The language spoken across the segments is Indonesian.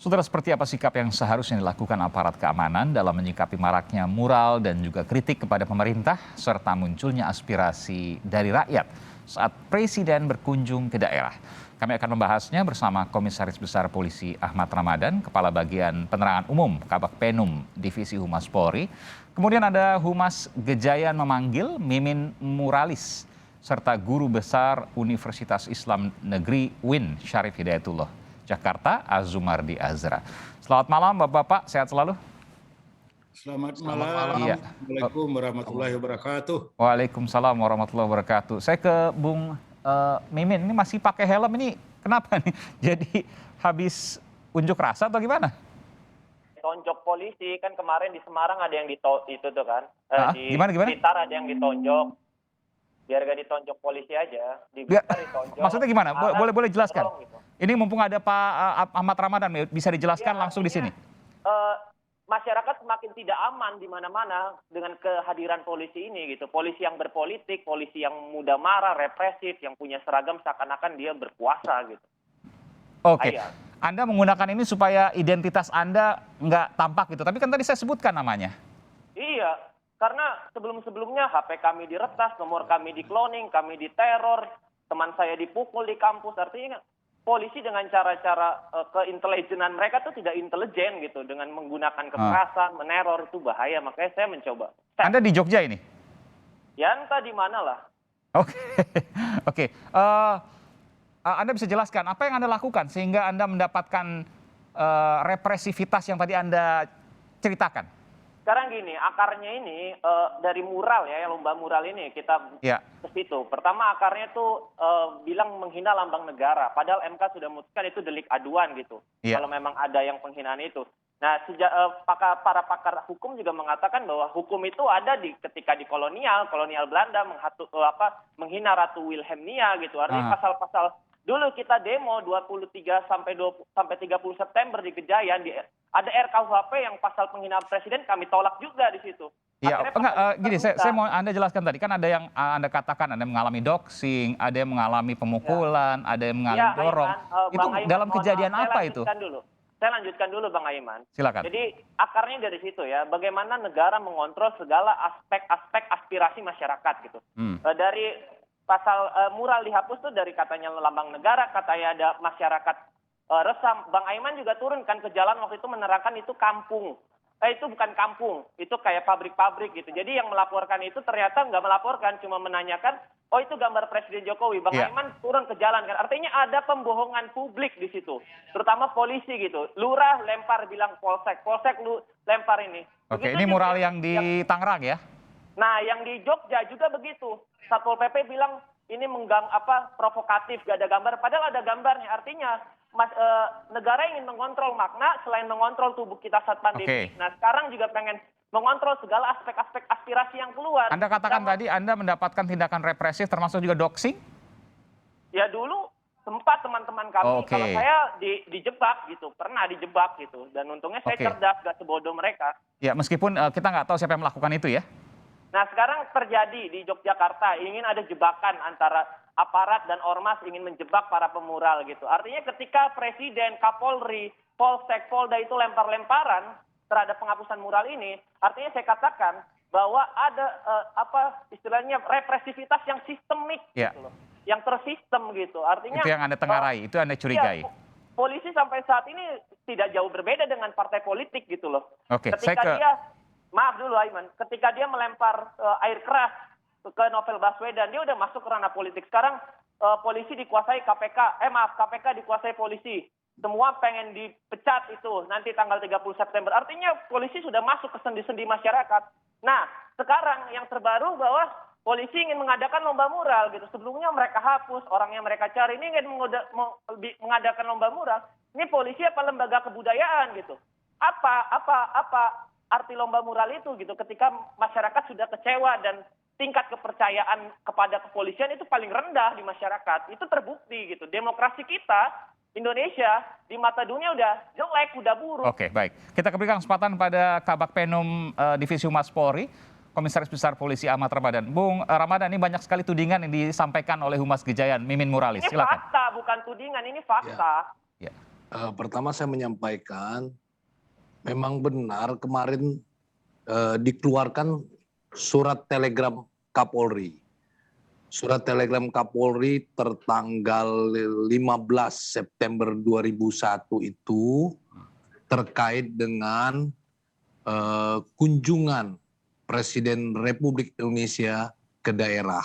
Saudara, seperti apa sikap yang seharusnya dilakukan aparat keamanan dalam menyikapi maraknya mural dan juga kritik kepada pemerintah serta munculnya aspirasi dari rakyat saat Presiden berkunjung ke daerah? Kami akan membahasnya bersama Komisaris Besar Polisi Ahmad Ramadan, Kepala Bagian Penerangan Umum Kabak Penum Divisi Humas Polri. Kemudian ada Humas Gejayan memanggil Mimin Muralis serta Guru Besar Universitas Islam Negeri UIN Syarif Hidayatullah Jakarta, Azumardi Azra. Selamat malam Bapak-Bapak, sehat selalu? Selamat malam. Iya. Assalamualaikum warahmatullahi wabarakatuh. Waalaikumsalam warahmatullahi wabarakatuh. Saya ke Bung Mimin, ini masih pakai helm ini kenapa nih? Jadi habis unjuk rasa atau gimana? Tonjok polisi, kan kemarin di Semarang ada yang itu tuh kan. Di Gimana? Blitar ada yang ditonjok. Biar gak ditonjok polisi aja, di Ya, Blitar ditonjok. maksudnya gimana? Boleh jelaskan? Gitu. Ini mumpung ada Pak Ahmad Ramadan, bisa dijelaskan Ya, langsung di sini. Masyarakat semakin tidak aman di mana-mana dengan kehadiran polisi ini gitu. Polisi yang berpolitik, polisi yang mudah marah, represif, yang punya seragam seakan-akan dia berkuasa gitu. Oke. Ayah. Anda menggunakan ini supaya identitas Anda nggak tampak gitu. Tapi kan tadi saya sebutkan namanya. Iya, karena sebelum-sebelumnya HP kami diretas, nomor kami di-cloning, kami diteror, teman saya dipukul di kampus. Artinya polisi dengan cara-cara keintelijenan mereka tuh tidak intelijen gitu. Dengan menggunakan kekerasan, meneror, itu bahaya. Makanya saya mencoba. Anda di Jogja ini? Ya entah di mana lah. Oke. Oke. Anda bisa jelaskan apa yang Anda lakukan sehingga Anda mendapatkan represivitas yang tadi Anda ceritakan? Sekarang gini, akarnya ini dari mural ya, lomba mural ini kita ke situ. Pertama akarnya tuh bilang menghina lambang negara, padahal MK sudah memutuskan itu delik aduan gitu. Kalau memang ada yang penghinaan itu. Nah, para pakar hukum juga mengatakan bahwa hukum itu ada ketika di kolonial Belanda menghina Ratu Wilhelmina gitu. Artinya pasal-pasal dulu kita demo 23 sampai 30 September di Gejayan, ada RKUHP yang pasal penghinaan presiden kami tolak juga di situ. Iya, gini, saya mau Anda jelaskan tadi, kan ada yang Anda katakan Anda mengalami doxing, ada yang mengalami pemukulan, ada yang mengalami dorong. Itu dalam kejadian apa itu? Saya lanjutkan dulu Bang Aiman. Silakan. Jadi akarnya dari situ ya, bagaimana negara mengontrol segala aspek-aspek aspirasi masyarakat gitu. Dari pasal mural dihapus tuh dari katanya lambang negara, katanya ada masyarakat resah. Bang Aiman juga turun kan ke jalan waktu itu menerangkan itu kampung. Itu bukan kampung, itu kayak pabrik-pabrik gitu. Jadi yang melaporkan itu ternyata nggak melaporkan, cuma menanyakan, oh itu gambar Presiden Jokowi. Bang Aiman turun ke jalan kan. Artinya ada pembohongan publik di situ. Terutama polisi gitu. Lurah lempar bilang polsek lu lempar ini. Oke, ini mural yang di Tangerang ya? Nah, yang di Jogja juga begitu. Satpol PP bilang ini provokatif, gak ada gambar. Padahal ada gambarnya. Artinya negara ingin mengontrol makna selain mengontrol tubuh kita saat pandemi. Nah, sekarang juga pengen mengontrol segala aspek-aspek aspirasi yang keluar. Anda katakan tadi Anda mendapatkan tindakan represif termasuk juga doxing? Ya dulu sempat teman-teman kami, kalau saya dijebak gitu, pernah dijebak gitu. Dan untungnya saya cerdas, gak sebodoh mereka. Ya, meskipun kita nggak tahu siapa yang melakukan itu ya. Nah, sekarang terjadi di Yogyakarta, ingin ada jebakan antara aparat dan ormas ingin menjebak para pemural gitu. Artinya ketika Presiden, Kapolri, Polsek, Polda itu lempar-lemparan terhadap penghapusan mural ini, artinya saya katakan bahwa ada istilahnya represivitas yang sistemik gitu loh. Yang tersistem gitu. Artinya itu yang Anda tengarai, itu Anda curigai. Ya, polisi sampai saat ini tidak jauh berbeda dengan partai politik gitu loh. Maaf dulu Aiman, ketika dia melempar air keras ke Novel Baswedan, dia udah masuk ke ranah politik. Sekarang polisi dikuasai KPK dikuasai polisi. Semua pengen dipecat itu nanti tanggal 30 September. Artinya polisi sudah masuk ke sendi-sendi masyarakat. Nah, sekarang yang terbaru bahwa polisi ingin mengadakan lomba mural gitu. Sebelumnya mereka hapus, orang yang mereka cari ini ingin mengadakan lomba mural. Ini polisi apa lembaga kebudayaan gitu? Apa arti lomba mural itu gitu, ketika masyarakat sudah kecewa dan tingkat kepercayaan kepada kepolisian itu paling rendah di masyarakat. Itu terbukti gitu. Demokrasi kita Indonesia di mata dunia udah jelek, udah buruk. Oke, baik. Kita berikan kesempatan pada Kabak Penum Divisi Humas Polri, Komisaris Besar Polisi Ahmad Ramadan. Bung Ramadan, ini banyak sekali tudingan yang disampaikan oleh Humas Gejayan Mimin Muralis. Ini silakan. Fakta, bukan tudingan, ini fakta. Ya. Pertama saya menyampaikan, memang benar kemarin dikeluarkan surat telegram Kapolri. Surat telegram Kapolri tertanggal 15 September 2001 itu terkait dengan kunjungan Presiden Republik Indonesia ke daerah,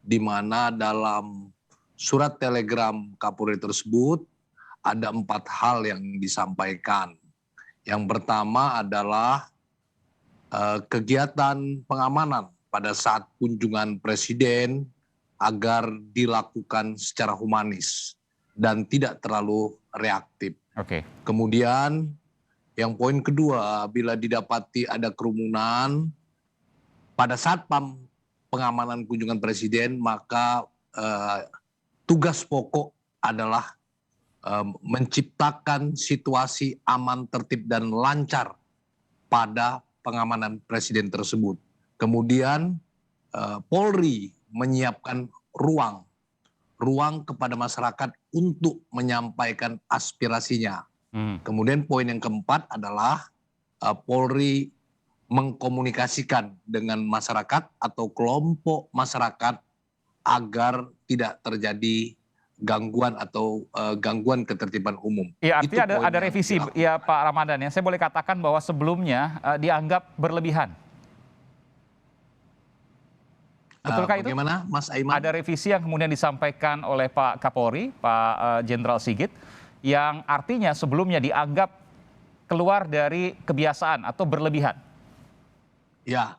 di mana dalam surat telegram Kapolri tersebut ada 4 hal yang disampaikan. Yang pertama adalah kegiatan pengamanan pada saat kunjungan Presiden agar dilakukan secara humanis dan tidak terlalu reaktif. Kemudian yang poin kedua, bila didapati ada kerumunan pada saat pengamanan kunjungan Presiden, maka tugas pokok adalah menciptakan situasi aman, tertib, dan lancar pada pengamanan Presiden tersebut. Kemudian Polri menyiapkan ruang kepada masyarakat untuk menyampaikan aspirasinya. Kemudian poin yang keempat adalah Polri mengkomunikasikan dengan masyarakat atau kelompok masyarakat agar tidak terjadi gangguan atau gangguan ketertiban umum. Ya, artinya ada revisi ya Pak Ramadan ya. Saya boleh katakan bahwa sebelumnya dianggap berlebihan. Betulkah itu? Bagaimana Mas Aiman? Ada revisi yang kemudian disampaikan oleh Pak Kapolri, Pak Jenderal Sigit, yang artinya sebelumnya dianggap keluar dari kebiasaan atau berlebihan. Ya,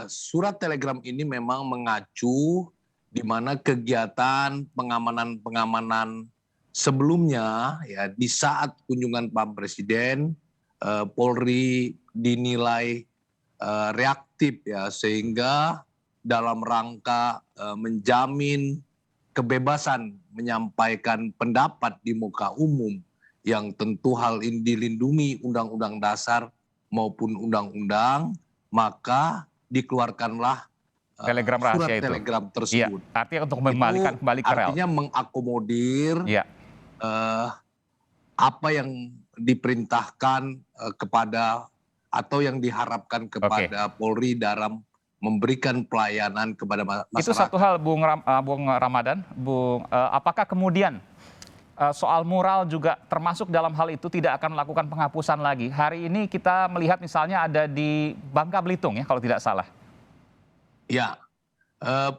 surat telegram ini memang mengacu di mana kegiatan pengamanan sebelumnya ya di saat kunjungan Pak Presiden, Polri dinilai reaktif ya, sehingga dalam rangka menjamin kebebasan menyampaikan pendapat di muka umum yang tentu hal ini dilindungi Undang-Undang Dasar maupun Undang-Undang, maka dikeluarkanlah telegram rahasia surat itu. telegram tersebut. Ya, artinya untuk mengembalikan kembali ke rel. Artinya mengakomodir apa yang diperintahkan kepada atau yang diharapkan kepada Polri dalam memberikan pelayanan kepada masyarakat. Itu satu hal, Bung Ramadan. Apakah kemudian soal mural juga termasuk dalam hal itu, tidak akan melakukan penghapusan lagi? Hari ini kita melihat misalnya ada di Bangka Belitung ya, kalau tidak salah. Ya,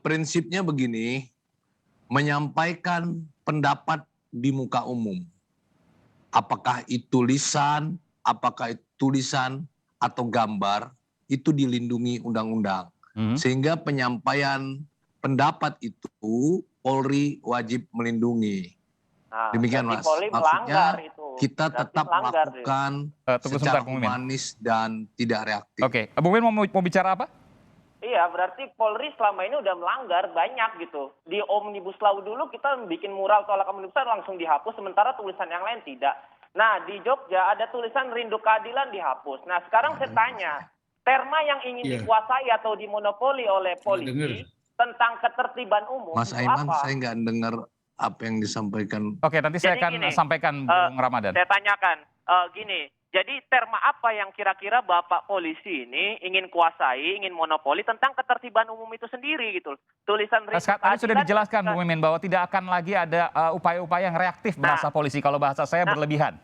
prinsipnya begini, menyampaikan pendapat di muka umum. Apakah itu lisan, apakah itu tulisan atau gambar, itu dilindungi undang-undang. Sehingga penyampaian pendapat itu Polri wajib melindungi. Demikian Mas, maksudnya kita tetap melakukan secara humanis dan tidak reaktif. Oke, Bung Min mau bicara apa? Iya, berarti Polri selama ini udah melanggar banyak gitu. Di Omnibus Law dulu kita bikin mural tolak Omnibus Law langsung dihapus, sementara tulisan yang lain tidak. Nah, di Jogja ada tulisan rindu keadilan dihapus. Nah, sekarang saya tanya, terma yang ingin dikuasai atau dimonopoli oleh polisi tentang ketertiban umum. Mas Aiman, saya nggak dengar apa yang disampaikan. Oke, nanti saya akan sampaikan Bung Ramadan. Saya tanyakan, gini, jadi terma apa yang kira-kira Bapak polisi ini ingin kuasai, ingin monopoli tentang ketertiban umum itu sendiri gitu. Tulisan tadi sudah dijelaskan Bung Mimin bahwa tidak akan lagi ada upaya-upaya yang reaktif bahasa polisi, kalau bahasa saya berlebihan.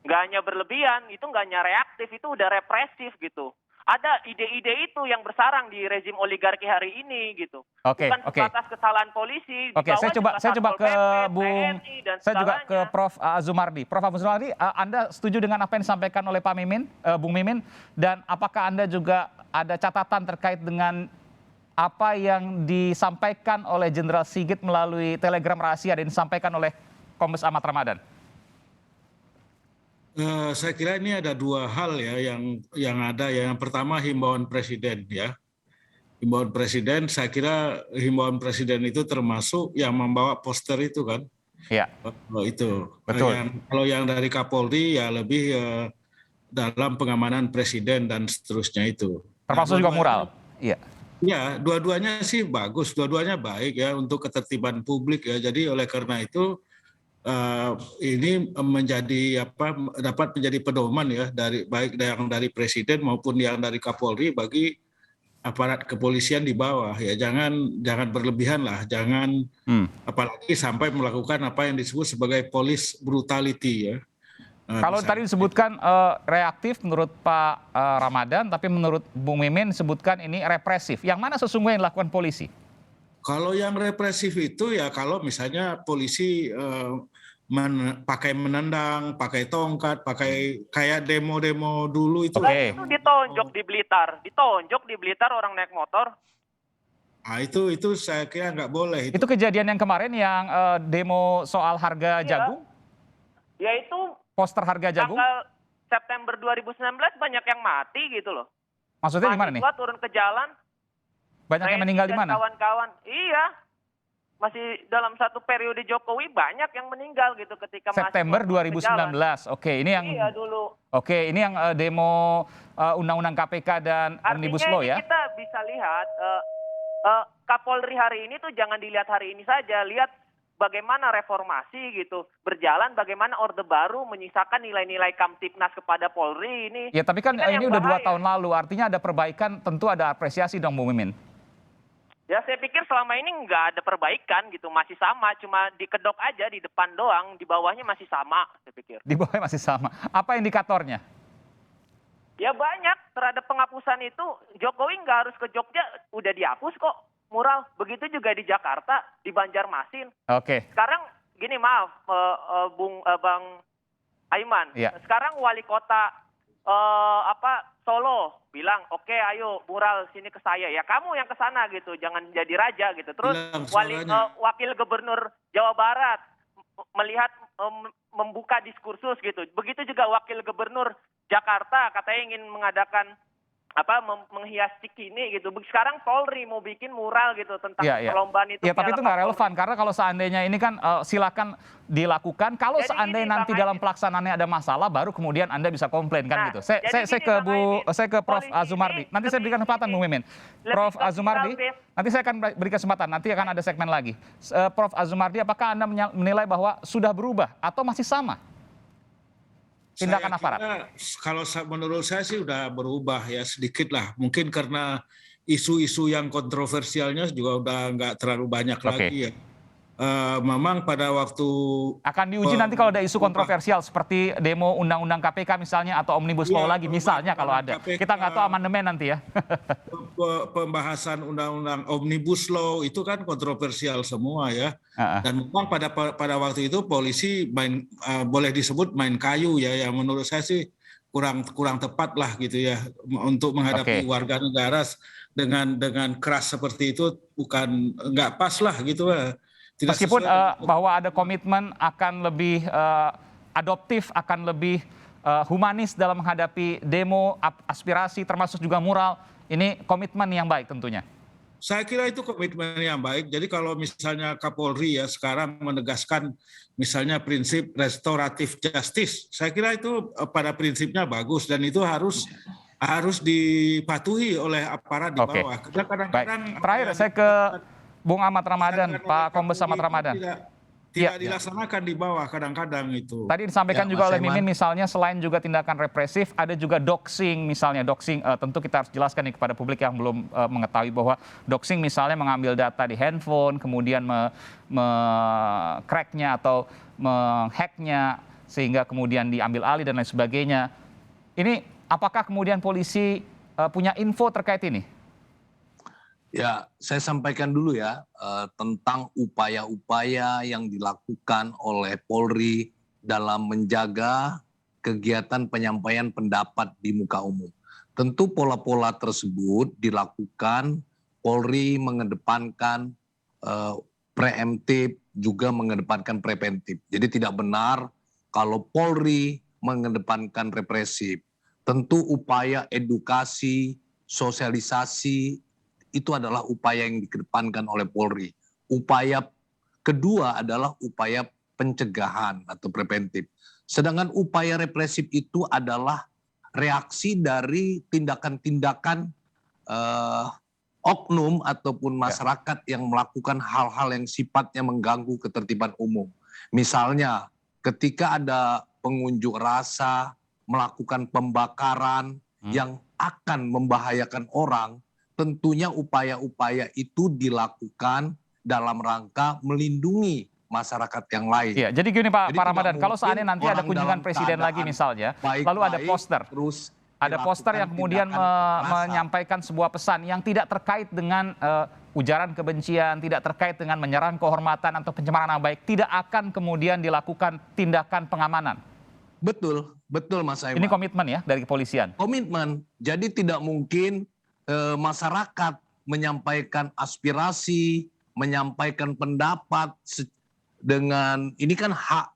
Nggak hanya berlebihan, itu nggak hanya reaktif, itu udah represif gitu. Ada ide-ide itu yang bersarang di rezim oligarki hari ini gitu. Bukan sebatas kesalahan polisi. Saya coba ke Prof. Azumardi. Prof. Azumardi, Anda setuju dengan apa yang disampaikan oleh Pak Mimin, Bung Mimin? Dan apakah Anda juga ada catatan terkait dengan apa yang disampaikan oleh Jenderal Sigit melalui telegram rahasia dan disampaikan oleh Kombes Ahmad Ramadan? Saya kira ini ada dua hal ya yang ada ya. Yang pertama himbauan presiden ya. Himbauan presiden, saya kira himbauan presiden itu termasuk yang membawa poster itu kan. Iya. Itu. Betul. Kalau yang dari Kapolri ya lebih dalam pengamanan presiden dan seterusnya itu. Termasuk juga mural. Iya. Ya, dua-duanya sih bagus, dua-duanya baik ya untuk ketertiban publik ya. Jadi oleh karena itu ini dapat menjadi pedoman ya baik yang dari Presiden maupun yang dari Kapolri bagi aparat kepolisian di bawah ya, jangan berlebihan lah, jangan apalagi sampai melakukan apa yang disebut sebagai police brutality ya. Kalau tadi disebutkan reaktif menurut Pak Ramadan, tapi menurut Bung Mimin disebutkan ini represif. Yang mana sesungguhnya yang dilakukan polisi? Kalau yang represif itu ya kalau misalnya polisi pakai menendang, pakai tongkat, pakai kayak demo-demo dulu itu. Itu ditonjok di Blitar orang naik motor. Nah, itu saya kira nggak boleh. Itu kejadian yang kemarin yang demo soal harga jagung? Ya itu poster harga jagung? Tanggal September 2019 banyak yang mati gitu loh. Maksudnya di mana nih? Turun ke jalan. Banyak yang meninggal di mana? Kawan-kawan, iya. Masih dalam satu periode Jokowi banyak yang meninggal gitu ketika September 2019. Oke, ini yang iya dulu. Oke, ini yang demo undang-undang KPK dan Omnibus Law ya. Kita bisa lihat Kapolri hari ini tuh jangan dilihat hari ini saja, lihat bagaimana reformasi gitu berjalan, bagaimana Orde Baru menyisakan nilai-nilai Kamtipnas kepada Polri ini. Ya, tapi kan ini udah 2 tahun lalu, artinya ada perbaikan, tentu ada apresiasi dong Bung Mimin. Ya saya pikir selama ini nggak ada perbaikan gitu, masih sama, cuma dikedok aja di depan doang, di bawahnya masih sama saya pikir. Di bawahnya masih sama. Apa indikatornya? Ya banyak, terhadap penghapusan itu Jokowi nggak harus ke Jogja, udah dihapus kok mural. Begitu juga di Jakarta, di Banjarmasin. Oke. Sekarang gini maaf Bang Aiman, sekarang wali kota Solo bilang oke, ayo mural sini ke saya, ya kamu yang ke sana gitu, jangan jadi raja gitu. Terus wakil gubernur Jawa Barat melihat membuka diskursus gitu, begitu juga wakil gubernur Jakarta katanya ingin mengadakan menghias Cikini gitu. Sekarang Polri mau bikin mural gitu tentang perlombaan itu. Ya, tapi itu nggak relevan karena kalau seandainya ini kan silakan dilakukan. Kalau seandainya nanti dalam pelaksanaannya ada masalah, baru kemudian Anda bisa komplain kan gitu. Saya ke Prof. Azumardi. Nanti saya berikan kesempatan Bung Mimin. Prof. Azumardi, nanti saya akan beri kesempatan. Nanti akan ada segmen lagi. Prof. Azumardi, apakah Anda menilai bahwa sudah berubah atau masih sama tindakan aparat? Kalau menurut saya sih udah berubah ya sedikit lah. Mungkin karena isu-isu yang kontroversialnya juga udah nggak terlalu banyak lagi ya. Memang pada waktu akan diuji nanti kalau ada isu kontroversial seperti demo undang-undang KPK misalnya atau Omnibus Law lagi misalnya kalau ada. Kita nggak tahu amandemen nanti ya. Pembahasan undang-undang Omnibus Law itu kan kontroversial semua ya. Dan memang pada waktu itu polisi boleh disebut main kayu ya, yang menurut saya sih kurang tepat lah gitu ya untuk menghadapi warga negara dengan keras seperti itu, nggak pas lah gitu ya. Meskipun bahwa ada komitmen akan lebih adoptif, akan lebih humanis dalam menghadapi demo, aspirasi, termasuk juga mural, ini komitmen yang baik tentunya. Saya kira itu komitmen yang baik. Jadi kalau misalnya Kapolri ya sekarang menegaskan misalnya prinsip restoratif justice, saya kira itu pada prinsipnya bagus dan itu harus dipatuhi oleh aparat di bawah. Kadang-kadang terakhir saya ke Bung Ahmad Ramadan, Pak Kombes Ahmad Ramadan. Tidak dilaksanakan di bawah kadang-kadang itu. Tadi disampaikan juga oleh Mimin misalnya selain juga tindakan represif, ada juga doxing misalnya. Doxing tentu kita harus jelaskan nih kepada publik yang belum mengetahui bahwa doxing misalnya mengambil data di handphone, kemudian cracknya atau menghacknya sehingga kemudian diambil alih dan lain sebagainya. Ini apakah kemudian polisi punya info terkait ini? Ya, saya sampaikan dulu ya tentang upaya-upaya yang dilakukan oleh Polri dalam menjaga kegiatan penyampaian pendapat di muka umum. Tentu pola-pola tersebut dilakukan, Polri mengedepankan preemptif, juga mengedepankan preventif. Jadi tidak benar kalau Polri mengedepankan represif. Tentu upaya edukasi, sosialisasi, itu adalah upaya yang dikedepankan oleh Polri. Upaya kedua adalah upaya pencegahan atau preventif. Sedangkan upaya represif itu adalah reaksi dari tindakan-tindakan oknum ataupun masyarakat yang melakukan hal-hal yang sifatnya mengganggu ketertiban umum. Misalnya ketika ada pengunjuk rasa melakukan pembakaran yang akan membahayakan orang, tentunya upaya-upaya itu dilakukan dalam rangka melindungi masyarakat yang lain. Iya, jadi gini Pak Jadi Ramadan, tidak kalau seandainya mungkin nanti ada orang kunjungan dalam presiden lagi keadaan misalnya, lalu ada baik-baik poster. terus Ada poster yang dilakukan kemudian tindakan kekerasan. menyampaikan sebuah pesan yang tidak terkait dengan ujaran kebencian, tidak terkait dengan menyerang kehormatan atau pencemaran nama baik, tidak akan kemudian dilakukan tindakan pengamanan. Betul, betul Mas Aiman. Ini komitmen ya dari kepolisian. Komitmen. Jadi tidak mungkin masyarakat menyampaikan aspirasi, menyampaikan pendapat dengan ini kan hak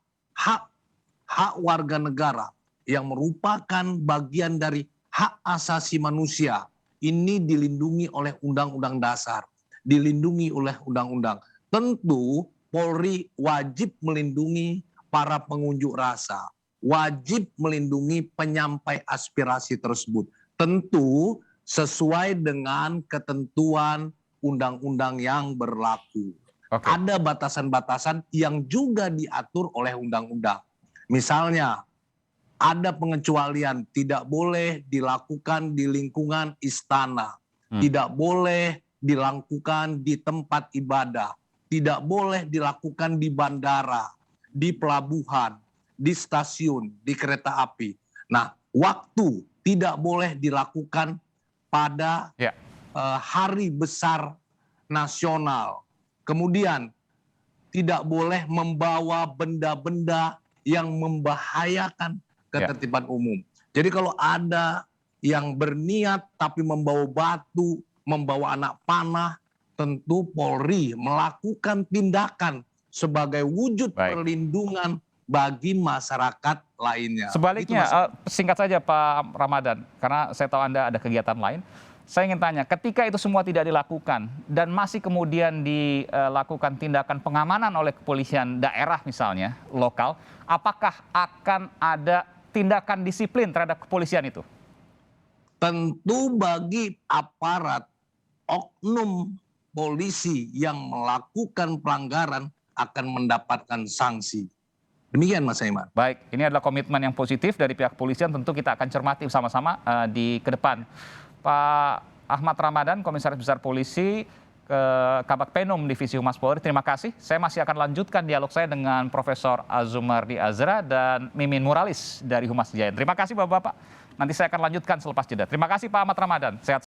warga negara yang merupakan bagian dari hak asasi manusia. Ini dilindungi oleh Undang-Undang Dasar, dilindungi oleh undang-undang. Tentu Polri wajib melindungi para pengunjuk rasa, wajib melindungi penyampai aspirasi tersebut. Tentu sesuai dengan ketentuan undang-undang yang berlaku. Ada batasan-batasan yang juga diatur oleh undang-undang. Misalnya, ada pengecualian, tidak boleh dilakukan di lingkungan istana, tidak boleh dilakukan di tempat ibadah, tidak boleh dilakukan di bandara, di pelabuhan, di stasiun, di kereta api. Nah, waktu tidak boleh dilakukan pada hari besar nasional. Kemudian tidak boleh membawa benda-benda yang membahayakan ketertiban umum. Jadi kalau ada yang berniat tapi membawa batu, membawa anak panah, tentu Polri melakukan tindakan sebagai wujud perlindungan bagi masyarakat lainnya. Sebaliknya, singkat saja Pak Ramadan, karena saya tahu Anda ada kegiatan lain. Saya ingin tanya, ketika itu semua tidak dilakukan dan masih kemudian dilakukan tindakan pengamanan oleh kepolisian daerah misalnya, lokal, apakah akan ada tindakan disiplin terhadap kepolisian itu? Tentu bagi aparat oknum polisi yang melakukan pelanggaran akan mendapatkan sanksi. Demikian Mas Aiman. Baik, ini adalah komitmen yang positif dari pihak kepolisian, tentu kita akan cermati bersama-sama di ke depan. Pak Ahmad Ramadan, Komisaris Besar Polisi Kabak Penum Divisi Humas Polri, terima kasih. Saya masih akan lanjutkan dialog saya dengan Profesor Azumardi Azra dan Mimin Muralis dari Humas Jaya. Terima kasih Bapak-Bapak. Nanti saya akan lanjutkan selepas jeda. Terima kasih Pak Ahmad Ramadan. Sehat.